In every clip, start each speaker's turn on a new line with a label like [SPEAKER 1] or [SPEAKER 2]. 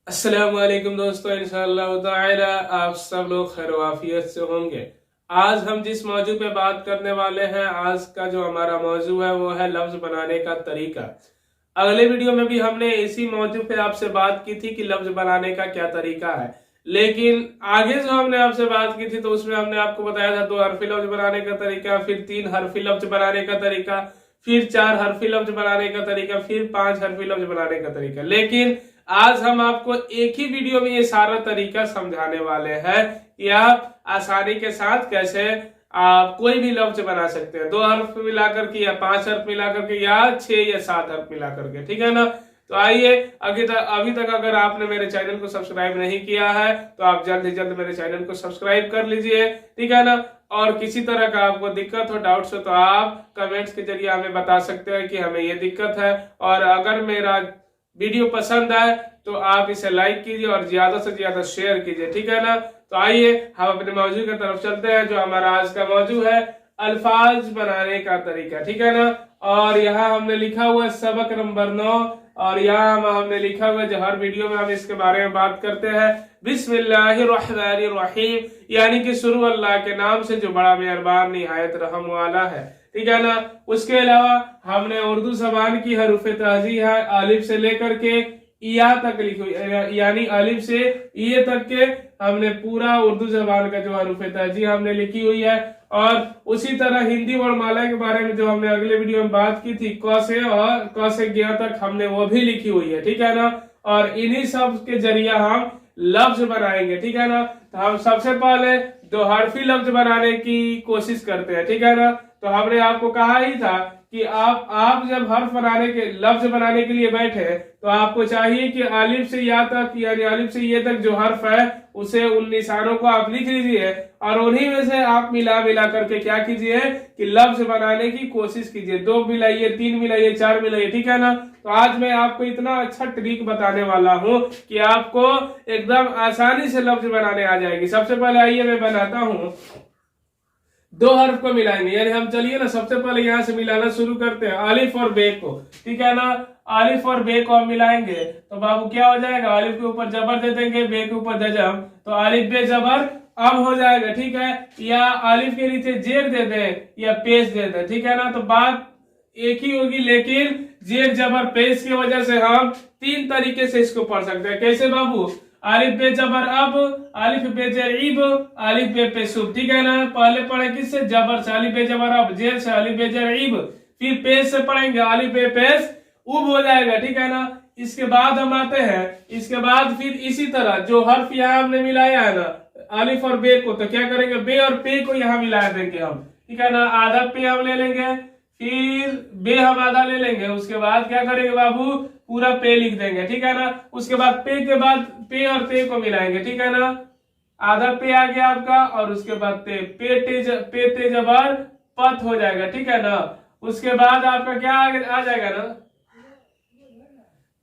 [SPEAKER 1] अस्सलाम वालेकुम दोस्तों, इंशाअल्लाह ताला आप सब लोग खैर वाफियत से होंगे। आज हम जिस मौजू पे बात करने वाले हैं, आज का जो हमारा मौजू है वो है लफ्ज बनाने का तरीका। अगले वीडियो में भी हमने इसी मौजू पे आपसे बात की थी कि लफ्ज बनाने का क्या तरीका है, लेकिन आगे जो हमने आपसे बात की थी तो उसमें हमने आपको बताया था 2 हरफी लफ्ज बनाने का तरीका, फिर 3 हरफी लफ्ज बनाने का तरीका, फिर 4 हरफी लफ्ज बनाने का तरीका, फिर 5 हरफी लफ्ज बनाने का तरीका। लेकिन आज हम आपको एक ही वीडियो में ये सारा तरीका समझाने वाले हैं कि आप आसानी के साथ कैसे आप कोई भी लफ्ज बना सकते हैं, 2 हर्फ मिलाकर के या 5 हर्फ मिलाकर के या 6 या 7 हर्फ मिलाकर के, ठीक है ना। तो आइए, अभी तक अगर आपने मेरे चैनल को सब्सक्राइब नहीं किया है तो आप जल्द से जल्द मेरे चैनल को सब्सक्राइब कर लीजिए, ठीक है ना। और किसी तरह का आपको दिक्कत हो, डाउट्स हो तो आप कमेंट्स के जरिए हमें बता सकते हैं कि हमें ये दिक्कत है। और अगर मेरा वीडियो पसंद आए तो आप इसे लाइक कीजिए और ज्यादा से ज्यादा शेयर कीजिए, ठीक है ना। तो आइए हम अपने मौजू की तरफ चलते हैं। जो हमारा आज का मौजू है अल्फाज बनाने का तरीका, ठीक है ना। और यहाँ हमने लिखा हुआ है सबक नंबर 9, और यहाँ हमने लिखा हुआ है जो हर वीडियो में हम इसके बारे में बात करते हैं, बिस्मिल्लाहिर्रहमानिर्रहीम, यानी कि शुरू अल्लाह के नाम से जो बड़ा मेहरबान निहायत रहम वाला है, ठीक है ना। उसके अलावा हमने उर्दू जबान की हरूफ तहजी है अलिफ से लेकर के या तक लिखी हुई, यानी अलिफ से ये तक के हमने पूरा उर्दू जबान का जो हरूफ तहजी हमने लिखी हुई है। और उसी तरह हिंदी वर्णमाला के बारे में जो हमने अगले वीडियो में बात की थी, क से और क से ज्ञ तक हमने वो भी लिखी हुई है, ठीक है ना। और इन्हीं सब के जरिए हम लफ्ज बनाएंगे, ठीक है ना। तो हम सबसे पहले 2 हरफी लफ्ज बनाने की कोशिश करते हैं, ठीक है ना। तो हमने आपको कहा ही था कि आप जब हर्फ बनाने के लफ्ज बनाने के लिए बैठे तो आपको चाहिए कि अलिफ से या तक, यानी अलिफ से ये तक जो हर्फ है उसे उन निशानों को आप लिख लीजिए और उन्हीं में से आप मिला मिला करके क्या कीजिए कि लफ्ज बनाने की कोशिश कीजिए। 2 मिलाइए, 3 मिलाइए, 4 मिलाइए, ठीक है ना। तो आज मैं आपको इतना अच्छा ट्रिक बताने वाला हूँ कि आपको एकदम आसानी से लफ्ज बनाने आ जाएगी। सबसे पहले आइए मैं बनाता हूँ, 2 हर्फ को मिलाएंगे, यानी हम चलिए ना सबसे पहले यहाँ से मिलाना शुरू करते हैं अलिफ और बे को, ठीक है ना। अलिफ और बे को हम मिलाएंगे तो बाबू क्या हो जाएगा, अलिफ के ऊपर जबर दे देंगे, बे के ऊपर जजम, तो अलिफ बे जबर अब हो जाएगा, ठीक है। या अलिफ के नीचे जेर दे दे या पेश दे दे, ठीक है ना। तो बात एक ही होगी, लेकिन जेर जबर पेश की वजह से हम 3 तरीके से इसको पढ़ सकते हैं। कैसे बाबू, अलिफ बे जबर अब, अलिफ बे जेर इब, अलिफ बे पेश उब, ठीक है ना। पहले पढ़े किससे, जबर से, अलिफ बे जबर अब, जेर से अलिफ बे जेर इब, फिर पेश से पढ़ेंगे अलिफ बे पेश उब हो जाएगा, ठीक है ना। इसके बाद हम आते हैं, इसके बाद फिर इसी तरह जो हर्फ यहाँ हमने मिलाया है ना अलिफ और बे को, तो क्या करेंगे, बे और पे को यहाँ मिला देंगे हम, ठीक है ना। आधा पे हम ले लेंगे, फिर बे हम आधा ले लेंगे, उसके बाद क्या करेंगे बाबू, पूरा पे लिख देंगे, ठीक है ना। उसके बाद पे के बाद पे और ते को मिलाएंगे, ठीक है ना। आधा पे आ गया आपका, और उसके बाद पे ते जबर पत हो जाएगा, ठीक है ना। उसके बाद आपका क्या आ जाएगा ना,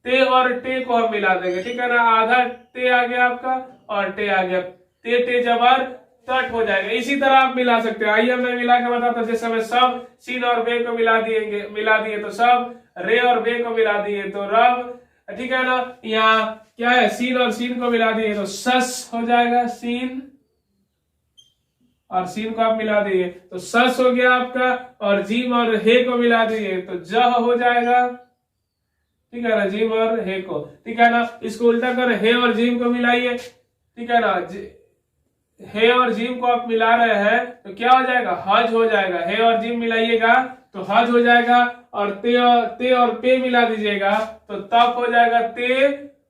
[SPEAKER 1] ते और टे को हम मिला देंगे, ठीक है ना। आधा ते आ गया आपका और टे आ गया, ते जबर तट हो जाएगा। इसी तरह आप मिला सकते हैं। आइए मैं मिला के बताता हूं। जैसे मैं सब सीन और बे को मिला दिए तो सब, रे और बे को मिला दिए तो रब, ठीक है ना। यहाँ क्या है, सीन और सीन को मिला दिए तो सस हो जाएगा, सीन और सीन को आप मिला दिए तो सस हो गया आपका, और जीम और हे को मिला दिए तो जह हो जाएगा, ठीक है ना, जीम और हे को, ठीक है ना। इसको उल्टा कर, हे और जीम को मिलाइए, ठीक है ना। हे और जीम को आप मिला रहे हैं तो क्या हो जाएगा, हज हो जाएगा। हे और जीम मिलाइएगा तो हज हो जाएगा, और ते और पे मिला दीजिएगा तो तप हो जाएगा, ते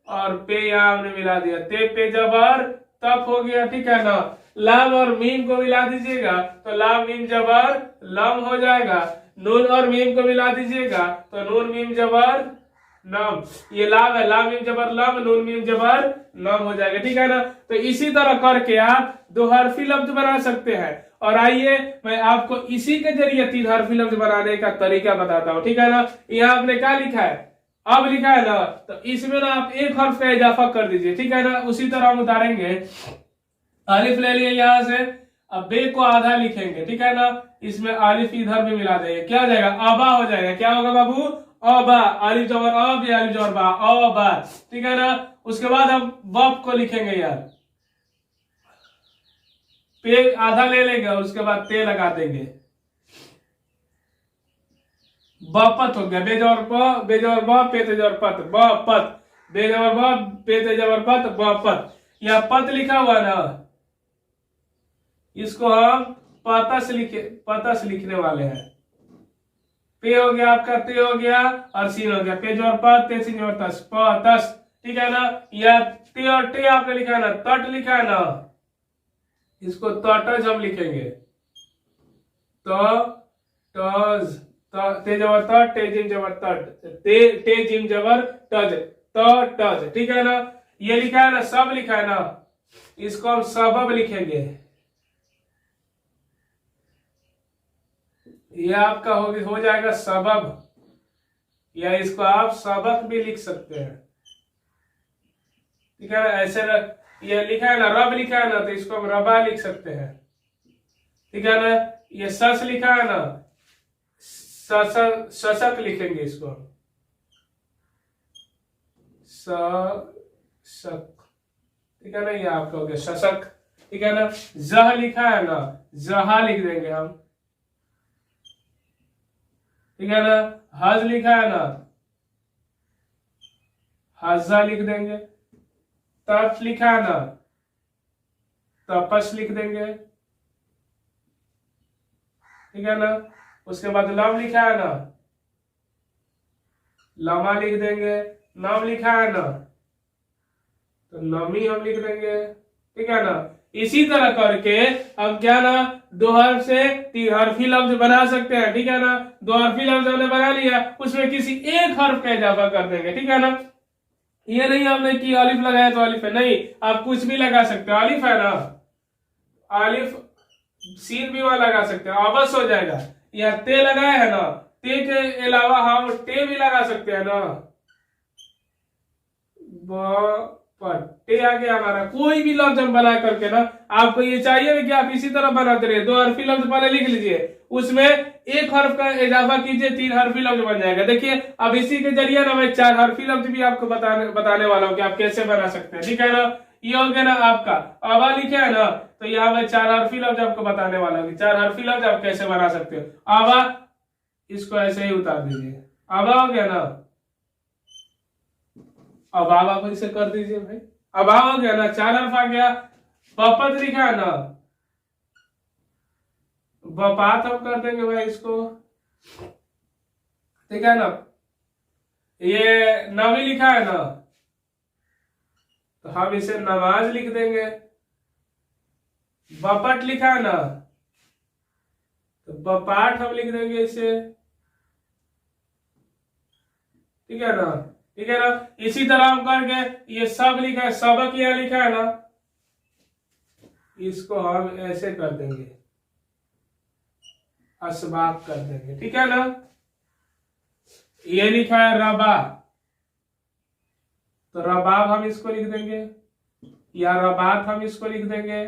[SPEAKER 1] और पे यहाँ हमने मिला दिया, ते पे जबर तप हो गया, ठीक है ना। लाम और मीम को मिला दीजिएगा तो लाम मीम जबर लम हो जाएगा। नून और मीम को मिला दीजिएगा तो नून मीम जबर नम, ये लाम है, लाम मीम जबर लम, नून मीम जबर नम हो जाएगा, ठीक है ना। तो इसी तरह करके आप 2 हरफी लफ्ज बना सकते हैं। और आइए मैं आपको इसी के जरिए 3 हरफी लफ्ज बनाने का तरीका बताता हूँ, ठीक है ना। यहाँ आपने क्या लिखा है, अब लिखा है ना, तो इसमें ना आप 1 हर्फ का इजाफा कर दीजिए, ठीक है ना। उसी तरह हम उतारेंगे, अलिफ ले लिए यहाँ से, अब बे को आधा लिखेंगे, ठीक है ना। इसमें अलिफ इधर भी मिला देंगे, क्या हो जाएगा, आबा हो जाएगा। क्या होगा बाबू, अबा, अलिफ जबर अब या अलिफ जबर बा, अबा, ठीक है ना। उसके बाद हम बप को लिखेंगे यार, पे आधा ले लेंगे और उसके बाद ते लगा देंगे, बपत हो गया, बेजवर ब, बेजवर ब, पे तेजवर पत, बपत, बेजवर ब, पे तेजवर पत, बपत। यह पत लिखा हुआ ना, इसको हम पतस लिखने वाले हैं। पे हो गया आपका, ते हो गया और सीन हो गया, पे जोर पत, ते सीन जोर तस, पतस, ठीक है ना। या ते और टे आपने लिखा है ना, तट लिखा है ना, इसको तटज हम लिखेंगे, तज, ते जबर तट, ते जिम जबर तट, ते जिम जबर तज, तज, ठीक है ना। ये लिखा है ना, सब लिखा है ना, इसको हम सबब लिखेंगे। ये आपका हो जाएगा सबब, या इसको आप सबक भी लिख सकते हैं, ठीक है ना। ऐसे ये लिखा है ना, रब लिखा है ना, तो इसको हम रबा लिख सकते हैं, ठीक है ना। ये सस लिखा है ना, सशक लिखेंगे इसको, सशक, ठीक है ना। ये आपका हो गया सशक, ठीक है ना। जह लिखा है ना, जहा लिख देंगे हम, ठीक है ना। हज लिखा है ना, हजा लिख देंगे। तप लिखा है ना, तपस लिख देंगे, ठीक है ना। उसके बाद लम लिखा है ना, लमा लिख देंगे। नम लिखा है ना, तो नमी हम लिख देंगे, ठीक है ना। इसी तरह करके हम क्या ना, दो हर्फ से तीन हर्फी लफ्ज बना सकते हैं, ठीक है ना। दो हर्फी लफ्ज हमने बना लिया, उसमें किसी एक हर्फ का इजाफा कर देंगे, ठीक है ना। ये नहीं हमने कि अलिफ लगाया तो अलिफ है, नहीं, आप कुछ भी लगा सकते हो। अलिफ है ना, अलिफ सीन भी वहां लगा सकते हो, अवश हो जाएगा। या ते लगाया है ना, ते के अलावा हम टे भी लगा सकते हैं ना, टे आ गया हमारा। कोई भी लफ्ज हम बना करके ना, आपको ये चाहिए कि आप इसी तरह बनाते रहिए। दो हरफी लफ्ज पहले लिख लीजिए, उसमें एक हर्फ का इजाफा कीजिए, तीन हरफी लफ्ज बन जाएगा। देखिए अब इसी के जरिए ना मैं चार हरफी लफ्ज भी आपको बताने वाला हूँ कि आप कैसे बना सकते हैं, ठीक है ना। ये हो गया ना आपका अबा लिखे है ना, तो यहाँ मैं चार हरफी लफ्ज आपको बताने वाला हूँ, चार हरफी लफ्ज आप कैसे बना सकते हो। अबा, इसको ऐसे ही उतार दीजिए, अबा हो गया ना। अब आप इसे कर दीजिए भाई, अब हो गया ना, चार हर्फ आ गया। बपत लिखा है ना, बपात हम कर देंगे भाई इसको, ठीक है ना। ये नवी लिखा है ना, तो हम इसे नमाज लिख देंगे। बपट लिखा है ना, तो बपाट हम लिख देंगे इसे, ठीक है ना, ठीक है ना। इसी तरह हम करके ये सब लिखा है, सबक यह लिखा है ना, इसको हम ऐसे कर देंगे, असबाब कर देंगे, ठीक है ना। ये लिखा है रबा, तो रबाब हम इसको लिख देंगे, या रबात हम इसको लिख देंगे,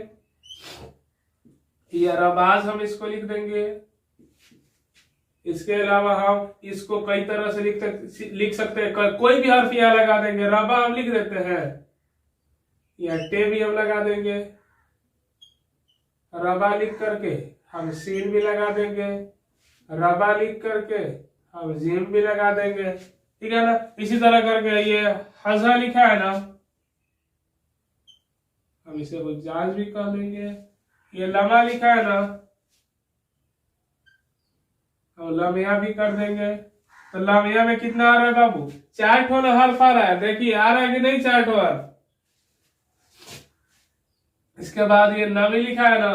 [SPEAKER 1] या रबाज हम इसको लिख देंगे। इसके अलावा हम इसको कई तरह से लिख सकते हैं, कोई भी हर्फ यहाँ लगा देंगे। रबा हम लिख देते हैं, या टे भी हम लगा देंगे। रबा लिख करके हम सीन भी लगा देंगे, रबा लिख करके हम जीम भी लगा देंगे, ठीक है ना। इसी तरह करके ये हजा लिखा है ना, हम इसे हुज्जाज भी कह देंगे। ये लमा लिखा है ना, और लमिया भी कर देंगे। तो लमिया में कितना आ रहा है बाबू, चार ठो हर्फ आ रहा है, देखिए आ रहा है कि नहीं, चार ठो हर्फ। इसके बाद ये नमी लिखा है ना,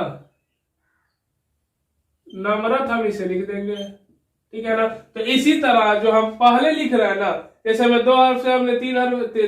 [SPEAKER 1] नम्रत हम इसे लिख देंगे, ठीक है ना। तो इसी तरह जो हम पहले लिख रहे हैं ना, जैसे मैं दो हर्फ से हमने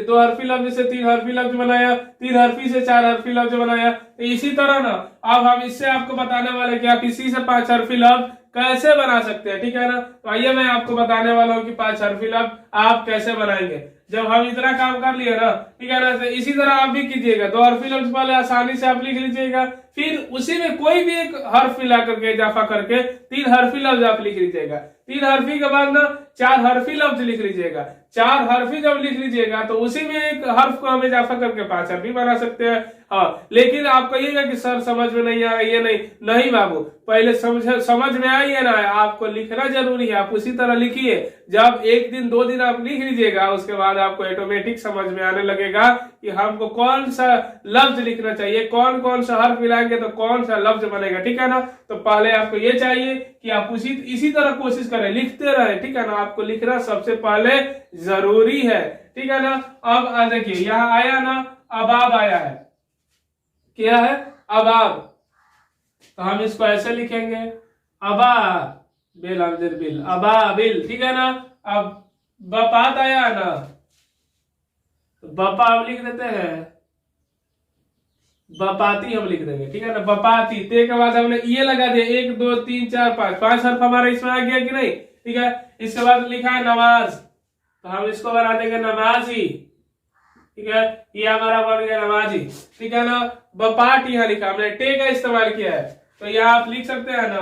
[SPEAKER 1] दो हर्फी लफ्ज से तीन हर्फी लफ्ज बनाया, तीन हर्फी से चार हर्फी लफ्ज बनाया, तो इसी तरह ना अब हम इससे आपको बताने वाले कि आप इसी से पांच हर्फी लफ्ज कैसे बना सकते हैं, ठीक है ना। तो आइए मैं आपको बताने वाला हूँ कि 5 हरफी लफ्ज आप कैसे बनाएंगे। जब हम इतना काम कर लिए ना, ठीक है ना, तो इसी तरह आप भी कीजिएगा। 2 हरफी लफ्ज पहले आसानी से आप लिख लीजिएगा, फिर उसी में कोई भी एक हर्फ मिला करके इजाफा करके 3 हरफी लफ्ज आप लिख लीजिएगा। 3 हरफी के बाद ना 4 हरफी लफ्ज लिख लीजिएगा। 4 हरफी जब लिख लीजिएगा तो उसी में एक हर्फ को हम इजाफा करके 5 हरफी बना सकते हैं। हाँ, लेकिन आप कहिएगा कि सर समझ में नहीं आ रहा, ये नहीं बाबू, पहले समझ में आइए ना, आपको लिखना जरूरी है। आप उसी तरह लिखिए, जब 1 दिन 2 दिन आप लिख लीजिएगा उसके बाद आपको ऑटोमेटिक समझ में आने लगेगा कि हमको कौन सा लफ्ज लिखना चाहिए, कौन कौन सा हर्फ मिलाएंगे तो कौन सा लफ्ज बनेगा, ठीक है ना। तो पहले आपको ये चाहिए कि आप इसी तरह कोशिश करें, लिखते रहे, ठीक है ना। आपको लिखना सबसे पहले जरूरी है, ठीक है ना। अब देखिए यहाँ आया ना, अबाब आया है, क्या है, अबाब। तो हम इसको ऐसे लिखेंगे, अबा बिल बिल, अबाबिल, ठीक है ना। अब बपात आया ना, तो बपा हम लिख देते हैं, बपाती हम लिख देंगे, ठीक है ना, बपाती। ते के बाद हमने ये लगा दिया, 1 2 3 4 5 हर्फ हमारा इसमें आ गया कि नहीं, ठीक है। इसके बाद लिखा है नमाज, तो हम इसको बना देंगे नमाजी, ठीक है, ये हमारा बन गया नमाजी, ठीक है ना। बपाट यहाँ लिखा, हमने टे का इस्तेमाल किया है, तो यहाँ आप लिख सकते हैं ना,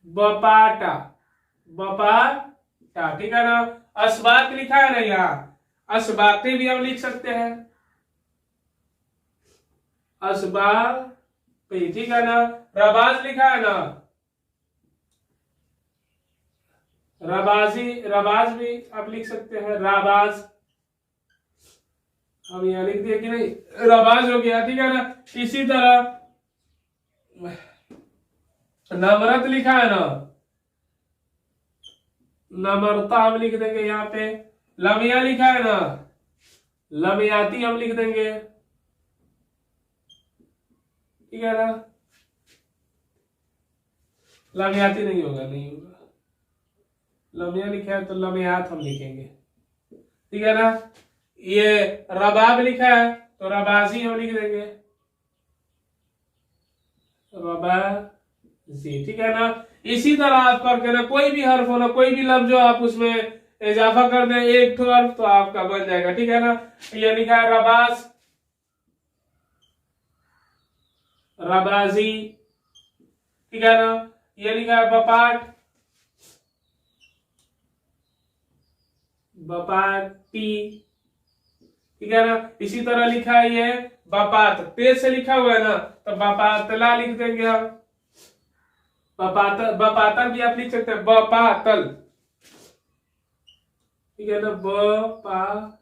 [SPEAKER 1] बपाटा, बपाटा, ठीक है ना। असबाक लिखा है ना यहाँ, असबाके भी हम लिख सकते हैं, असबाक, ठीक है ना। रबाज लिखा है ना, रबाजी, रबाज भी आप लिख सकते हैं, रबाज हम यहाँ लिख दिया कि नहीं, रबाज हो गया, ठीक है ना। इसी तरह नमरत लिखा है ना, नमरता हम लिख देंगे यहाँ पे। लमिया लिखा है ना, लमियाती हम लिख देंगे, ठीक है ना। लमियाती नहीं होगा, लमिया लिखा है तो लमियात हम लिखेंगे, ठीक है ना। ये रबाब लिखा है तो रबाजी हम लिख देंगे, रबाजी, ठीक है ना। इसी तरह आप करके ना कोई भी हर्फ हो ना, कोई भी लफ्ज जो आप उसमें इजाफा कर दें 1 ठो हर्फ, तो आपका बन जाएगा, ठीक है ना। ये लिखा है रबाज, रबाजी, ठीक है ना। ये लिखा है बपाट, बपाटी, ठीक है ना। इसी तरह लिखा है ये बपात, तेज से लिखा हुआ है ना, तो बपातला लिख देंगे हम, बपातल भी आप लिख सकते हैं, बपातल, ठीक है ना, बपातल,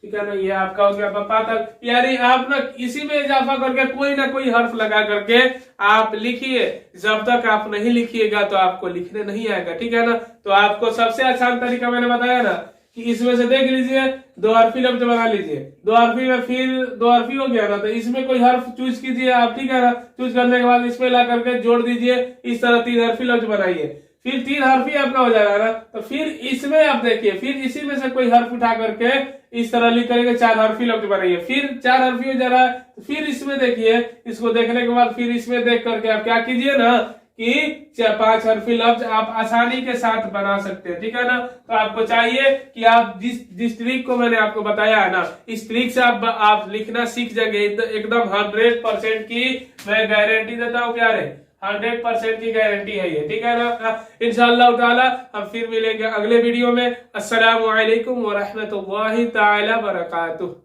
[SPEAKER 1] ठीक है ना। ये आपका हो गया बपातल। यानी आप ना इसी में इजाफा करके कोई ना कोई हर्फ लगा करके आप लिखिए, जब तक आप नहीं लिखिएगा तो आपको लिखने नहीं आएगा, ठीक है ना। तो आपको सबसे आसान तरीका मैंने बताया ना कि इसमें से देख लीजिए, 2 हरफी लफ्ज बना लीजिए, 2 हरफी में फिर 2 हरफी हो गया ना, तो इसमें कोई हर्फ चूज कीजिए आप, ठीक है ना। चूज करने के बाद इसमें ला करके जोड़ दीजिए, इस तरह 3 हरफी लफ्ज बनाइए, फिर 3 हरफी आपका हो जाएगा ना। तो फिर इसमें आप देखिए, फिर इसी में से कोई हर्फ उठा करके इस तरह लिख करके 4 हरफी लफ्ज बनाइए, फिर 4 हरफी हो जा रहा है, तो फिर इसमें देखिए, इसको देखने के बाद फिर इसमें देख करके आप क्या कीजिए ना कि 5 हरफी लफ्ज आप आसानी के साथ बना सकते हैं, ठीक है ना। तो आपको चाहिए कि आप जिस ट्रिक को मैंने आपको बताया है ना, इस ट्रिक से आप लिखना सीख जाएंगे, एकदम 100% की मैं गारंटी देता हूँ प्यारे, 100% की गारंटी है ये, ठीक है ना। इंशाअल्लाह ताला हम फिर मिलेंगे अगले वीडियो में। अस्सलामु अलैकुम व रहमतुल्लाहि ताला बरकातुहू।